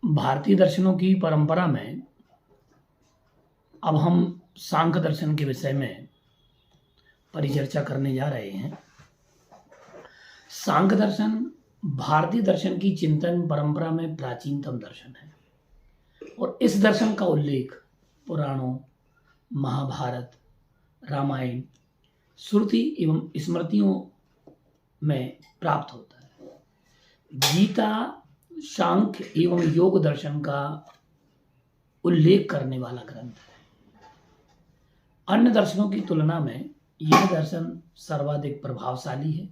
भारतीय दर्शनों की परंपरा में अब हम सांख्य दर्शन के विषय में परिचर्चा करने जा रहे हैं। सांख्य दर्शन भारतीय दर्शन की चिंतन परंपरा में प्राचीनतम दर्शन है और इस दर्शन का उल्लेख पुराणों, महाभारत, रामायण, श्रुति एवं स्मृतियों में प्राप्त होता है। गीता सांख्य एवं योग दर्शन का उल्लेख करने वाला ग्रंथ है। अन्य दर्शनों की तुलना में यह दर्शन सर्वाधिक प्रभावशाली है।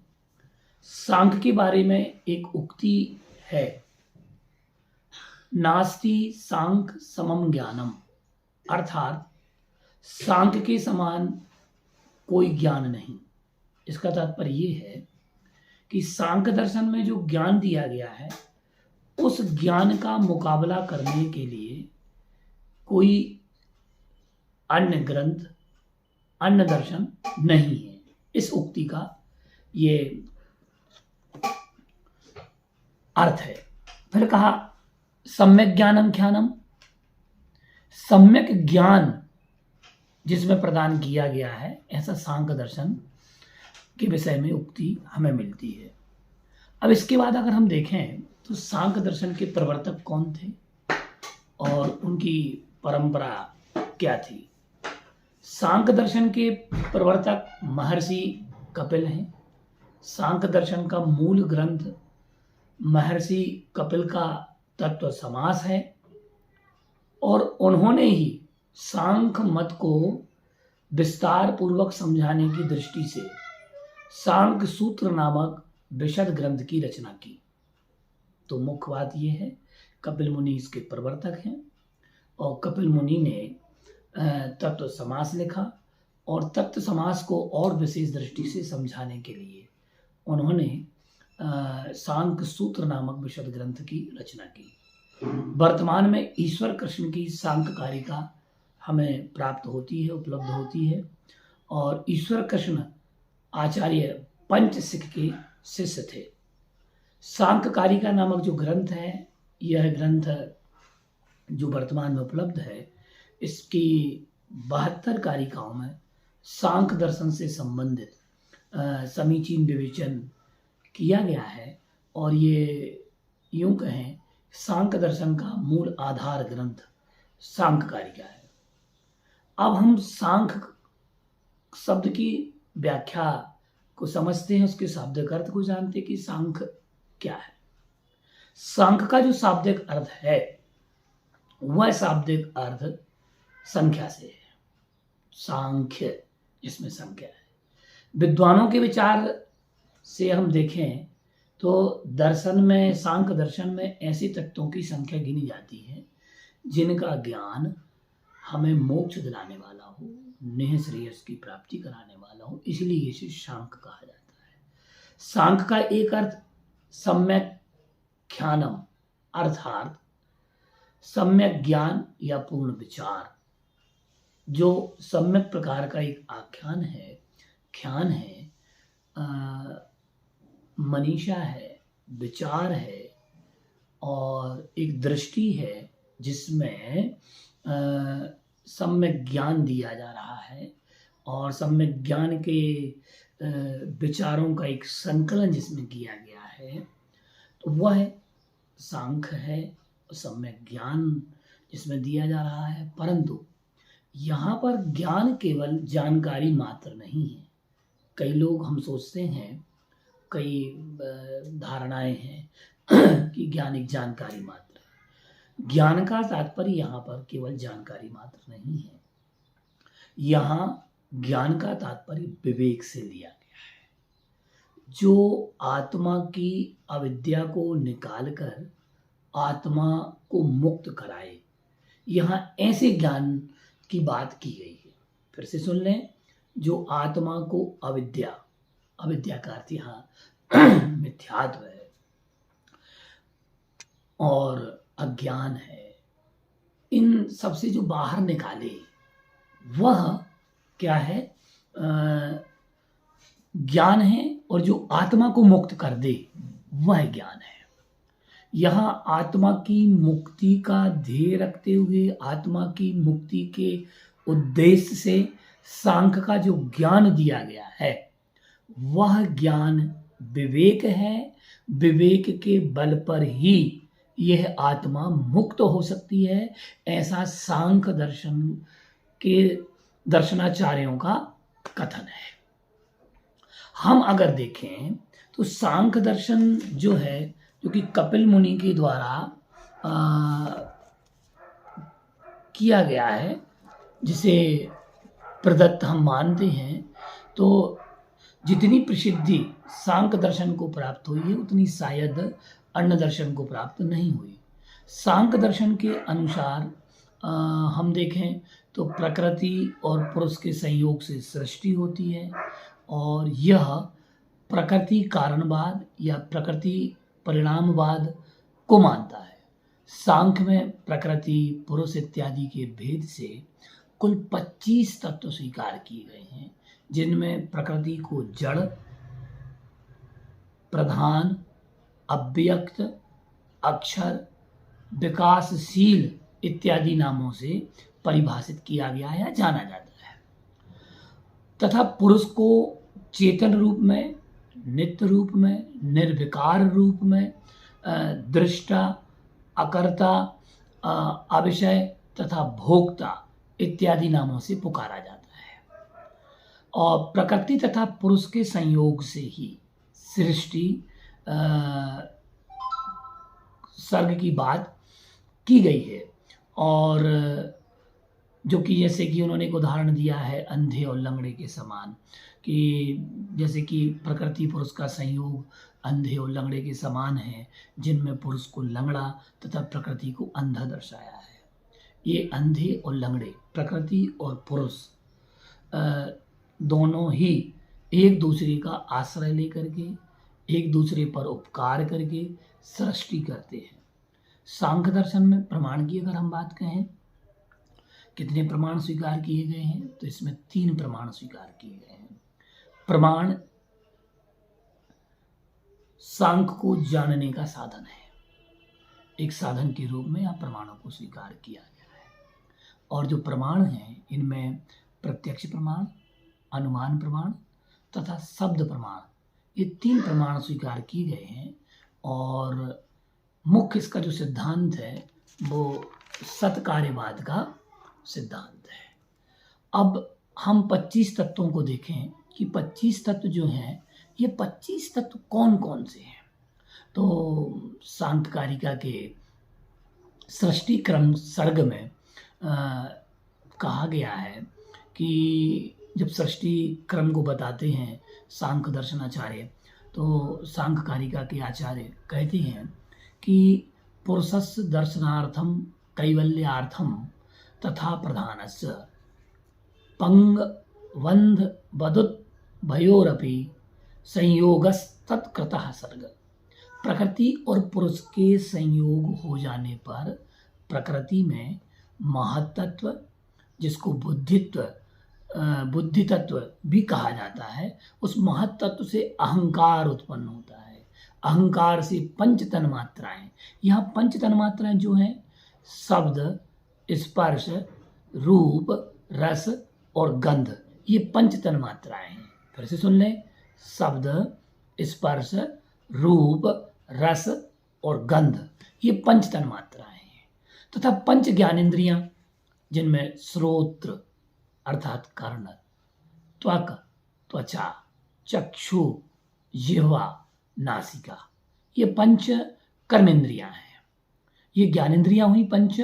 सांख्य के बारे में एक उक्ति है, नास्ति सांख्य समम ज्ञानम, अर्थात सांख्य के समान कोई ज्ञान नहीं। इसका तात्पर्य यह है कि सांख्य दर्शन में जो ज्ञान दिया गया है उस ज्ञान का मुकाबला करने के लिए कोई अन्य ग्रंथ, अन्य दर्शन नहीं है। इस उक्ति का ये अर्थ है। फिर कहा सम्यक ज्ञानम ख्यानम, सम्यक ज्ञान जिसमें प्रदान किया गया है, ऐसा सांख्य दर्शन के विषय में उक्ति हमें मिलती है। अब इसके बाद अगर हम देखें तो सांख्य दर्शन के प्रवर्तक कौन थे और उनकी परंपरा क्या थी। सांख्य दर्शन के प्रवर्तक महर्षि कपिल हैं। सांख्य दर्शन का मूल ग्रंथ महर्षि कपिल का तत्व समास है और उन्होंने ही सांख्य मत को विस्तार पूर्वक समझाने की दृष्टि से सांख्य सूत्र नामक विशद ग्रंथ की रचना की। तो मुख्य बात यह है, कपिल मुनि इसके प्रवर्तक हैं और कपिल मुनि ने तत्व समास लिखा और तत्व समास को और विशेष दृष्टि से समझाने के लिए उन्होंने सांख्य सूत्र नामक विशद ग्रंथ की रचना की। वर्तमान में ईश्वर कृष्ण की सांख्य कारिका हमें प्राप्त होती है, उपलब्ध होती है और ईश्वर कृष्ण आचार्य पंचसिख के शिष्य थे। सांख्य कारिका नामक जो ग्रंथ है, यह ग्रंथ जो वर्तमान में उपलब्ध है, इसकी 72 कारिकाओं में सांख्य दर्शन से संबंधित समीचीन विवेचन किया गया है और ये यूं कहें सांख्य दर्शन का मूल आधार ग्रंथ सांख्य कारिका है। अब हम सांख्य शब्द की व्याख्या को समझते हैं, उसके शाब्दिक अर्थ को जानते हैं कि सांख्य क्या है। सांख्य का जो शाब्दिक अर्थ है वह शाब्दिक अर्थ संख्या से है। सांख्य जिसमें संख्या है। विद्वानों के विचार से हम देखें तो दर्शन में, सांख्य दर्शन में ऐसे तत्वों की संख्या गिनी जाती है जिनका ज्ञान हमें मोक्ष दिलाने वाला हो, नेह श्रेयस की प्राप्ति कराने वाला हो, इसलिए इसे सांख्य कहा जाता है। सांख्य का एक अर्थ सम्यक ख्यानम, अर्थात सम्यक ज्ञान या पूर्ण विचार, जो सम्यक प्रकार का एक आख्यान है, ख्यान है, मनीषा है, विचार है और एक दृष्टि है जिसमें सम्यक ज्ञान दिया जा रहा है और सम्यक ज्ञान के विचारों का एक संकलन जिसमें किया गया है, तो वह सांख्य है। सम्यक ज्ञान जिसमें दिया जा रहा है, परंतु यहाँ पर ज्ञान केवल जानकारी मात्र नहीं है। कई लोग, हम सोचते हैं, कई धारणाएं हैं कि ज्ञान एक जानकारी मात्र है। ज्ञान का तात्पर्य यहाँ पर केवल जानकारी मात्र नहीं है। यहाँ ज्ञान का तात्पर्य विवेक से लिया गया है, जो आत्मा की अविद्या को निकालकर आत्मा को मुक्त कराए। यहाँ ऐसे ज्ञान की बात की गई है। फिर से सुन लें, जो आत्मा को अविद्या, अविद्या का अर्थ यहाँ मिथ्यात्व है और अज्ञान है, इन सबसे जो बाहर निकाले वह क्या है, ज्ञान है। और जो आत्मा को मुक्त कर दे वह ज्ञान है। यहाँ आत्मा की मुक्ति का ध्येय रखते हुए, आत्मा की मुक्ति के उद्देश्य से सांख्य का जो ज्ञान दिया गया है वह ज्ञान विवेक है। विवेक के बल पर ही यह आत्मा मुक्त हो सकती है, ऐसा सांख्य दर्शन के दर्शनाचार्यों का कथन है। हम अगर देखें तो सांख्य दर्शन जो है, जो कि कपिल मुनि के द्वारा किया गया है, जिसे प्रदत्त हम मानते हैं, तो जितनी प्रसिद्धि सांख्य दर्शन को प्राप्त हुई है उतनी शायद अन्य दर्शन को प्राप्त नहीं हुई। सांख्य दर्शन के अनुसार हम देखें तो प्रकृति और पुरुष के संयोग से सृष्टि होती है, और यह प्रकृति कारणवाद या प्रकृति परिणामवाद को मानता है। सांख्य में प्रकृति, पुरुष इत्यादि के भेद से कुल 25 तत्व स्वीकार किए गए हैं, जिनमें प्रकृति को जड़, प्रधान, अव्यक्त, अक्षर, विकासशील इत्यादि नामों से परिभाषित किया गया है या जाना जाता है, तथा पुरुष को चेतन रूप में, नित्य रूप में, निर्विकार रूप में, दृष्टा, अकर्ता, अविषय तथा भोक्ता इत्यादि नामों से पुकारा जाता है। और प्रकृति तथा पुरुष के संयोग से ही सृष्टि, सर्ग की बात की गई है। और जो कि जैसे कि उन्होंने एक उदाहरण दिया है अंधे और लंगड़े के समान, कि जैसे कि प्रकृति पुरुष का संयोग अंधे और लंगड़े के समान है, जिनमें पुरुष को लंगड़ा तथा प्रकृति को अंधा दर्शाया है। ये अंधे और लंगड़े, प्रकृति और पुरुष दोनों ही एक दूसरे का आश्रय लेकर के, एक दूसरे पर उपकार करके सृष्टि करते हैं। सांख्य दर्शन में प्रमाण की अगर हम बात कहें, कितने प्रमाण स्वीकार किए गए हैं, तो इसमें 3 प्रमाण स्वीकार किए गए हैं। प्रमाण सांख्य को जानने का साधन है, एक साधन के रूप में यहाँ प्रमाणों को स्वीकार किया गया है। और जो प्रमाण हैं इनमें प्रत्यक्ष प्रमाण, अनुमान प्रमाण तथा शब्द प्रमाण, ये 3 प्रमाण स्वीकार किए गए हैं। और मुख्य इसका जो सिद्धांत है वो सत्कार्यवाद का सिद्धांत है। अब हम 25 तत्वों को देखें कि 25 तत्व जो हैं, ये 25 तत्व कौन कौन से हैं। तो सांख्यकारिका के सृष्टि क्रम सर्ग में कहा गया है कि जब सृष्टि क्रम को बताते हैं सांख्य दर्शनाचार्य, तो सांख्यकारिका के आचार्य कहते हैं कि पुरुषस्य दर्शनार्थम कैवल्यार्थम तथा प्रधानस्य पंग वंध वदुत भयोरपि संयोगस्तत्कृतः सर्ग। प्रकृति और पुरुष के संयोग हो जाने पर प्रकृति में महत्त्व, जिसको बुद्धि तत्व भी कहा जाता है, उस महत्त्व से अहंकार उत्पन्न होता है। अहंकार से 5 तन्मात्राएं, यहाँ 5 तन्मात्राएं जो हैं शब्द, स्पर्श, रूप, रस और गंध, ये 5 तन्मात्राएं हैं। फिर से सुन लें, शब्द, स्पर्श, रूप, रस और गंध, ये 5 तन्मात्राएं हैं। तथा 5 ज्ञानेंद्रियां, जिनमें श्रोत्र अर्थात कर्ण, त्वक त्वचा, चक्षु, जिह्वा, नासिका, ये 5 कर्मेंद्रियां हैं। ये ज्ञानेंद्रियां हुई 5,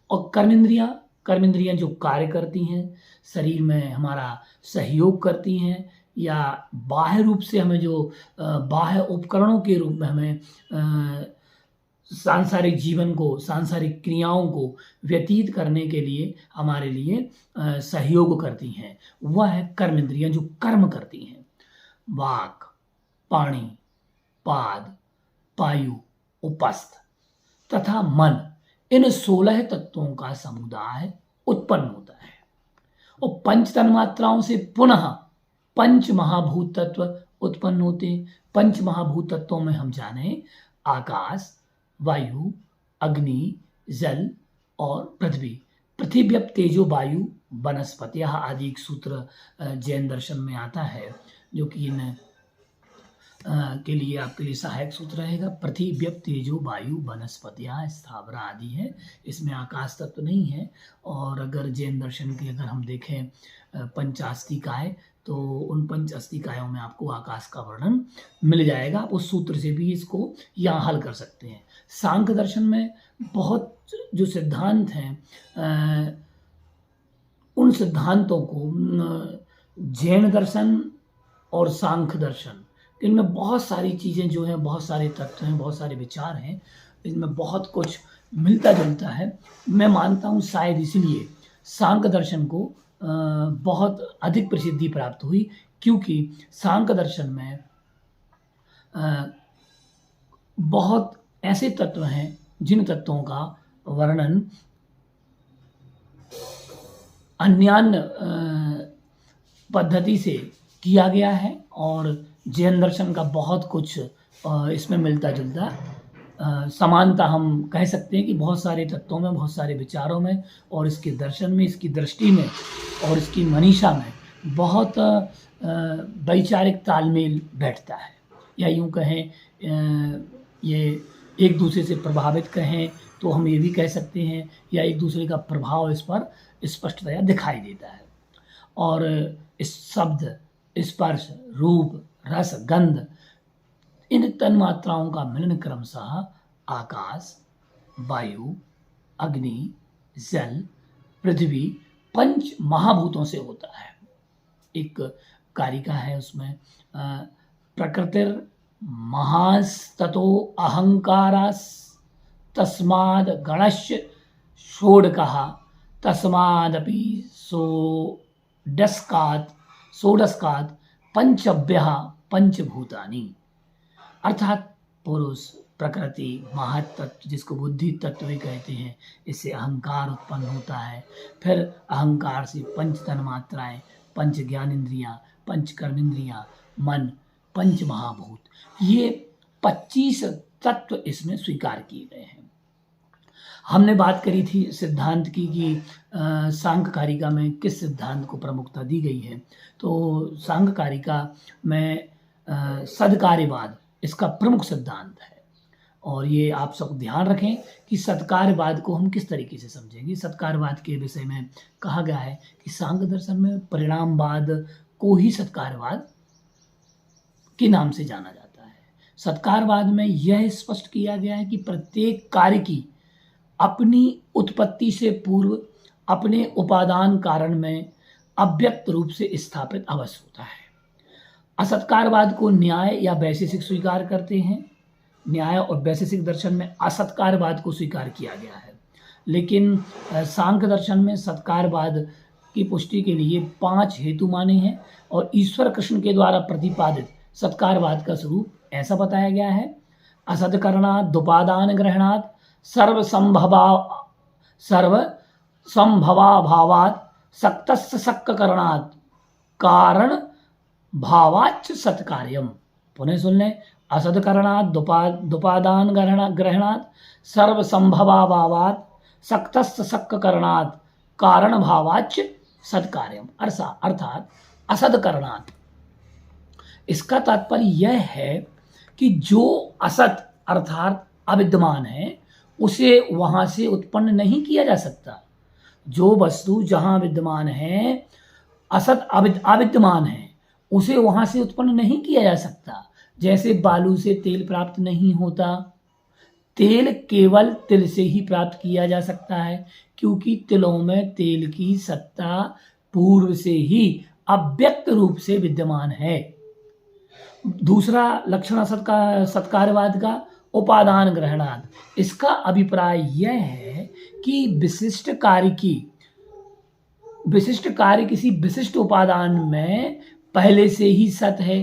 और कर्मेंद्रियां जो कार्य करती हैं, शरीर में हमारा सहयोग करती हैं, या बाह्य रूप से हमें जो बाह्य उपकरणों के रूप में हमें सांसारिक जीवन को, सांसारिक क्रियाओं को व्यतीत करने के लिए हमारे लिए सहयोग करती हैं, वह है कर्मेंद्रियां जो कर्म करती हैं। वाक, पाणी, पाद, पायु, उपस्थ तथा मन, इन 16 तत्वों का समुदाय उत्पन्न होता है। और 5 तन्मात्राओं से पुनः 5 महाभूत तत्व उत्पन्न होते हैं। 5 महाभूत तत्वों में हम जाने आकाश, वायु, अग्नि, जल और पृथ्वी। पृथिव्यप तेजो वायु वनस्पतियः आदि एक सूत्र जैन दर्शन में आता है, जो कि इन के लिए आपके लिए सहायक सूत्र रहेगा। पृथिव्यप तेजो वायु वनस्पतियाँ स्थावरा आदि है, इसमें आकाश तत्व नहीं है। और अगर जैन दर्शन की अगर हम देखें पंचास्तिकाय, तो उन पंचास्तिकायों में आपको आकाश का वर्णन मिल जाएगा। आप उस सूत्र से भी इसको यहाँ हल कर सकते हैं। सांख्य दर्शन में बहुत जो सिद्धांत हैं, उन सिद्धांतों को जैन दर्शन और सांख्य दर्शन, इनमें बहुत सारी चीज़ें जो हैं, बहुत सारे तत्व हैं, बहुत सारे विचार हैं, इनमें बहुत कुछ मिलता जुलता है। मैं मानता हूँ शायद इसलिए सांख्य दर्शन को बहुत अधिक प्रसिद्धि प्राप्त हुई, क्योंकि सांख्य दर्शन में बहुत ऐसे तत्व हैं जिन तत्वों का वर्णन अन्यान्य पद्धति से किया गया है, और जैन दर्शन का बहुत कुछ इसमें मिलता जुलता समानता हम कह सकते हैं कि बहुत सारे तत्वों में, बहुत सारे विचारों में, और इसके दर्शन में, इसकी दृष्टि में और इसकी मनीषा में बहुत वैचारिक तालमेल बैठता है। या यूँ कहें, ये एक दूसरे से प्रभावित कहें तो हम ये भी कह सकते हैं, या एक दूसरे का प्रभाव इस पर स्पष्टतया दिखाई देता है। और इस शब्द, स्पर्श, रूप, रस, गंध, इन तन्मात्राओं का मिलन क्रमशः आकाश, वायु, अग्नि, जल, पृथ्वी, पंच महाभूतों से होता है। एक कारिका है, उसमें प्रकृतिर महास्ततो अहंकारास तस्माद गणस्य षोडकः तस्मादपि षोडस्कात् पंचभ्यः पंचभूतानि। अर्थात पुरुष, प्रकृति, महातत्व, जिसको बुद्धि तत्व भी कहते हैं, इससे अहंकार उत्पन्न होता है। फिर अहंकार से पंच तन्मात्राएं, पंच ज्ञानेंद्रियां, पंच कर्मेंद्रियां, मन, पंच महाभूत, ये 25 तत्व इसमें स्वीकार किए गए हैं। हमने बात करी थी सिद्धांत की कि सांख्य कारिका में किस सिद्धांत को प्रमुखता दी गई है। तो सांख्य कारिका में सदकार्यवाद इसका प्रमुख सिद्धांत है। और ये आप सब ध्यान रखें कि सत्कार्यवाद को हम किस तरीके से समझेंगे। सत्कार्यवाद के विषय में कहा गया है कि सांख्य दर्शन में परिणामवाद को ही सत्कार्यवाद के नाम से जाना जाता है। सत्कार्यवाद में यह स्पष्ट किया गया है कि प्रत्येक कार्य की अपनी उत्पत्ति से पूर्व अपने उपादान कारण में अव्यक्त रूप से स्थापित अवश्य होता है। असत्कार्यवाद को न्याय या वैशेषिक स्वीकार करते हैं। न्याय और वैशेषिक दर्शन में असत्कार्यवाद को स्वीकार किया गया है, लेकिन सांख्य दर्शन में सत्कार्यवाद की पुष्टि के लिए 5 हेतु माने हैं। और ईश्वर कृष्ण के द्वारा प्रतिपादित सत्कार्यवाद का स्वरूप ऐसा बताया गया है: असत्करणात् दुपादान ग्रहणात् सर्वसंभवाभावात् सक्तस्य सक्ककरणात् कारण भावाच्च सत्कार्यम। पुनः सुन लें: असत्करणात् दुपादान ग्रहणात् सर्वसंभवाभावात् सक्तस्य सक्ककरणात् कारण भावाच्च सत्कार्यम। अर्थात असत्करणात्, इसका तात्पर्य यह है कि जो असत अर्थात अविद्यमान है उसे वहां से उत्पन्न नहीं किया जा सकता। जो वस्तु जहां विद्यमान है, असत अविद्यमान है, उसे वहां से उत्पन्न नहीं किया जा सकता। जैसे बालू से तेल प्राप्त नहीं होता, तेल केवल तिल से ही प्राप्त किया जा सकता है, क्योंकि तिलों में तेल की सत्ता पूर्व से ही अव्यक्त रूप से विद्यमान है। दूसरा लक्षण सत्कार्यवाद का उपादान ग्रहणात्। इसका अभिप्राय यह है कि विशिष्ट कार्य किसी विशिष्ट उपादान में पहले से ही सत है,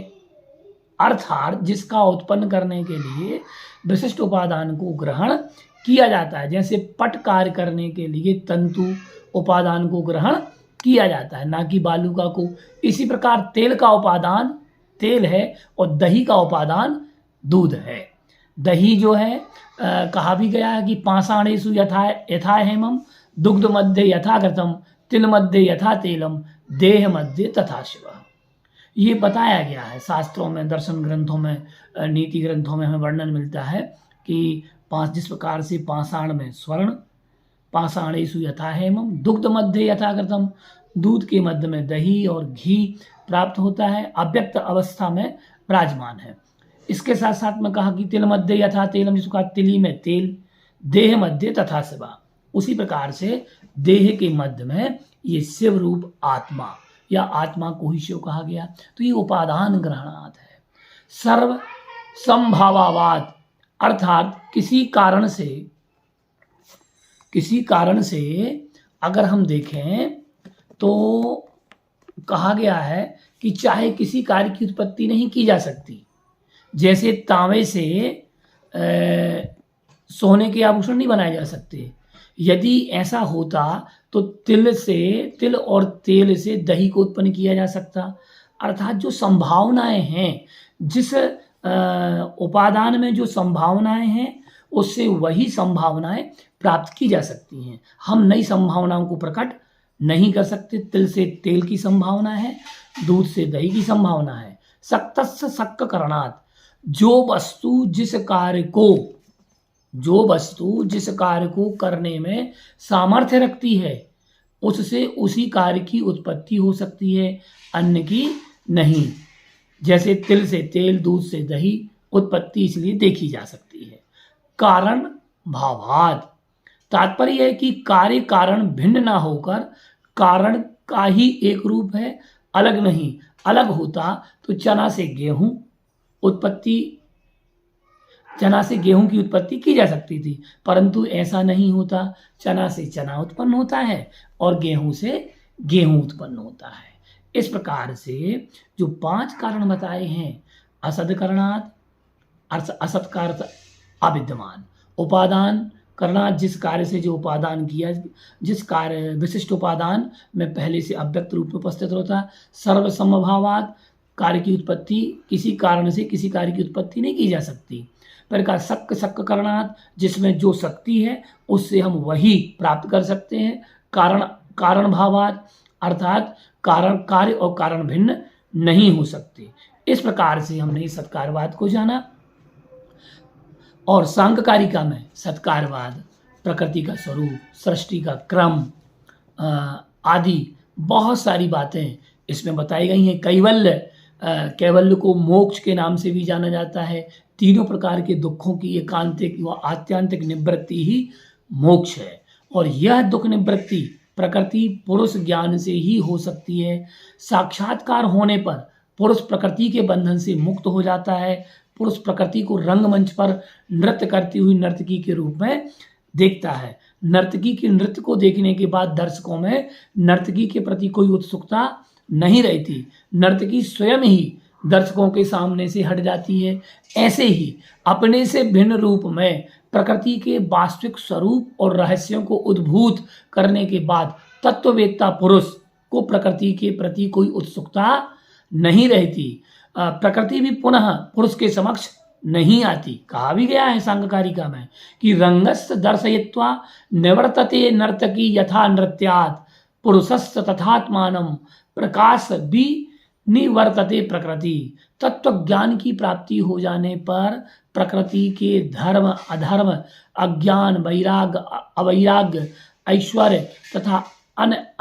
अर्थात जिसका उत्पन्न करने के लिए विशिष्ट उपादान को ग्रहण किया जाता है। जैसे पट कार्य करने के लिए तंतु उपादान को ग्रहण किया जाता है, ना कि बालू को। इसी प्रकार तेल का उपादान तेल है और दही का उपादान दूध है। दही जो है कहा भी गया है कि पाषाणेषु यथा यथा हेमम, दुग्ध मध्य यथा घृतम, तिल मध्य यथा तेलम, देह मध्य तथा शिवः। ये बताया गया है शास्त्रों में, दर्शन ग्रंथों में, नीति ग्रंथों में हमें वर्णन मिलता है कि जिस प्रकार से पाषाण में स्वर्ण, पाषाणेषु यथा हेमम, दुग्ध मध्य यथा घृतम, दूध के मध्य में दही और घी प्राप्त होता है, अव्यक्त अवस्था में विराजमान है। इसके साथ साथ में कहा कि तिल मध्य यथा तेलम, जिसको कहा तिली में तेल, देह मध्य तथा शिवा, उसी प्रकार से देह के मध्य में ये शिव रूप आत्मा या आत्मा को ही शिव कहा गया। तो ये उपादान ग्रहणात है। सर्व संभावावाद अर्थात किसी कारण से अगर हम देखें तो कहा गया है कि चाहे किसी कार्य की उत्पत्ति नहीं की जा सकती, जैसे तांबे से सोने के आभूषण नहीं बनाए जा सकते। यदि ऐसा होता तो तिल और तेल से दही को उत्पन्न किया जा सकता। अर्थात जो संभावनाएं हैं, जिस उपादान में जो संभावनाएं हैं, उससे वही संभावनाएं प्राप्त की जा सकती हैं। हम नई संभावनाओं को प्रकट नहीं कर सकते। तिल से तेल की संभावना है, दूध से दही की संभावना है। सक्तस्य सक्क करणात्, जो वस्तु जिस कार्य को करने में सामर्थ्य रखती है, उससे उसी कार्य की उत्पत्ति हो सकती है, अन्य की नहीं। जैसे तिल से तेल, दूध से दही, उत्पत्ति इसलिए देखी जा सकती है। कारण भावात्, तात्पर्य है कि कार्य कारण भिन्न ना होकर कारण का ही एक रूप है, अलग नहीं। अलग होता तो चना से गेहूं की उत्पत्ति की जा सकती थी, परंतु ऐसा नहीं होता। चना से चना उत्पन्न होता है और गेहूं से गेहूं उत्पन्न होता है। इस प्रकार से जो 5 कारण बताए हैं, असद करणात्, असत का अर्थ अविद्यमान, उपादान करणात्, जिस कार्य से जो उपादान किया, जिस कार्य विशिष्ट उपादान में पहले से अव्यक्त रूप में उपस्थित होता, सर्व समभावात्, कार्य की उत्पत्ति किसी कारण से किसी कार्य की उत्पत्ति नहीं की जा सकती। पर का सक्क करणात्, जिसमें जो शक्ति है उससे हम वही प्राप्त कर सकते हैं। कारण भावात्, अर्थात कार्य और कारण भिन्न नहीं हो सकते। इस प्रकार से हमने सत्कारवाद को जाना। और सांख्यकारिका में सत्कारवाद, प्रकृति का स्वरूप, सृष्टि का क्रम आदि बहुत सारी बातें इसमें बताई गई हैं। कैवल्य को मोक्ष के नाम से भी जाना जाता है। तीनों प्रकार के दुखों की एकांतिक व आत्यांतिक निवृत्ति ही मोक्ष है, और यह दुख निवृत्ति प्रकृति पुरुष ज्ञान से ही हो सकती है। साक्षात्कार होने पर पुरुष प्रकृति के बंधन से मुक्त हो जाता है। पुरुष प्रकृति को रंगमंच पर नृत्य करती हुई नर्तकी के रूप में देखता है। नर्तकी के नृत्य को देखने के बाद दर्शकों में नर्तकी के प्रति कोई उत्सुकता नहीं रहती। नर्तकी स्वयं ही दर्शकों के सामने से हट जाती है। ऐसे ही अपने से भिन्न रूप में प्रकृति के वास्तविक स्वरूप और रहस्यों को उद्भूत करने के बाद तत्ववेत्ता पुरुष को प्रकृति के प्रति कोई उत्सुकता नहीं रहती। प्रकृति भी पुनः पुरुष के समक्ष नहीं आती। कहा भी गया है सांख्यकारिका में कि रंगस्य दर्शयित्वा निवर्तते नर्तकी यथा नृत्यात्, पुरुषस्य तथात्मानं प्रकाश भी निवर्तते प्रकृति। तत्व ज्ञान की प्राप्ति हो जाने पर प्रकृति के धर्म अधर्म, अज्ञान, वैराग्य, अवैराग्य, ऐश्वर्य तथा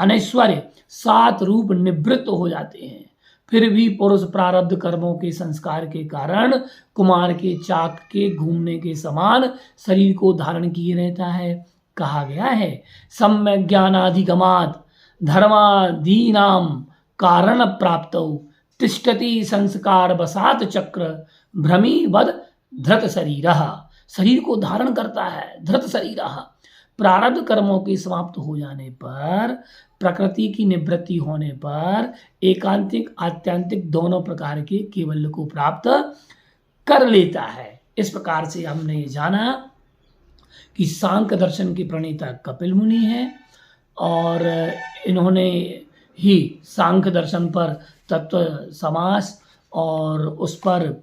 अनैश्वर्य 7 रूप निवृत्त हो जाते हैं। फिर भी पुरुष प्रारब्ध कर्मों के संस्कार के कारण कुमार के चाक के घूमने के समान शरीर को धारण किए रहता है। कहा गया है सम्यक ज्ञानाधिगमात् धर्मादीनां कारण प्राप्तौ तिष्ठति संस्कार बसात चक्र भ्रमी वद धृत शरीरः। शरीर को धारण करता है धृत शरीरः। प्रारब्ध कर्मों के समाप्त हो जाने पर, प्रकृति की निवृत्ति होने पर एकांतिक आत्यांतिक दोनों प्रकार के केवल्य को प्राप्त कर लेता है। इस प्रकार से हमने ये जाना कि सांख्य दर्शन के प्रणेता कपिल मुनि हैं और इन्होंने ही सांख्य दर्शन पर तत्व समास और उस पर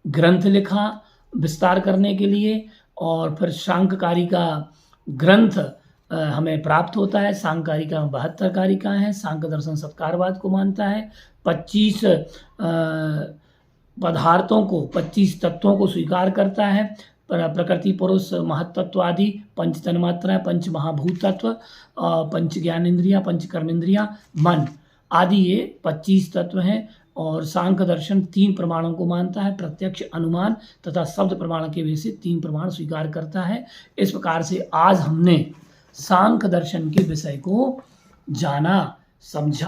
ग्रंथ लिखा विस्तार करने के लिए। और फिर सांख्यकारी का ग्रंथ हमें प्राप्त होता है। सांख्यकारिका में 72 कारिकाएँ हैं। सांख्य दर्शन सत्कारवाद को मानता है। 25 पदार्थों को, 25 तत्वों को स्वीकार करता है। प्रकृति, पुरुष, महत्तत्व आदि, पंच तन्मात्राएं, पंच महाभूत तत्व, पंच ज्ञानेंद्रियां, पंच कर्मेंद्रियां, मन आदि, ये 25 तत्व हैं। और सांख्य दर्शन 3 प्रमाणों को मानता है। प्रत्यक्ष, अनुमान तथा शब्द प्रमाण के बेस से 3 प्रमाण स्वीकार करता है। इस प्रकार से आज हमने सांख्य दर्शन के विषय को जाना, समझा।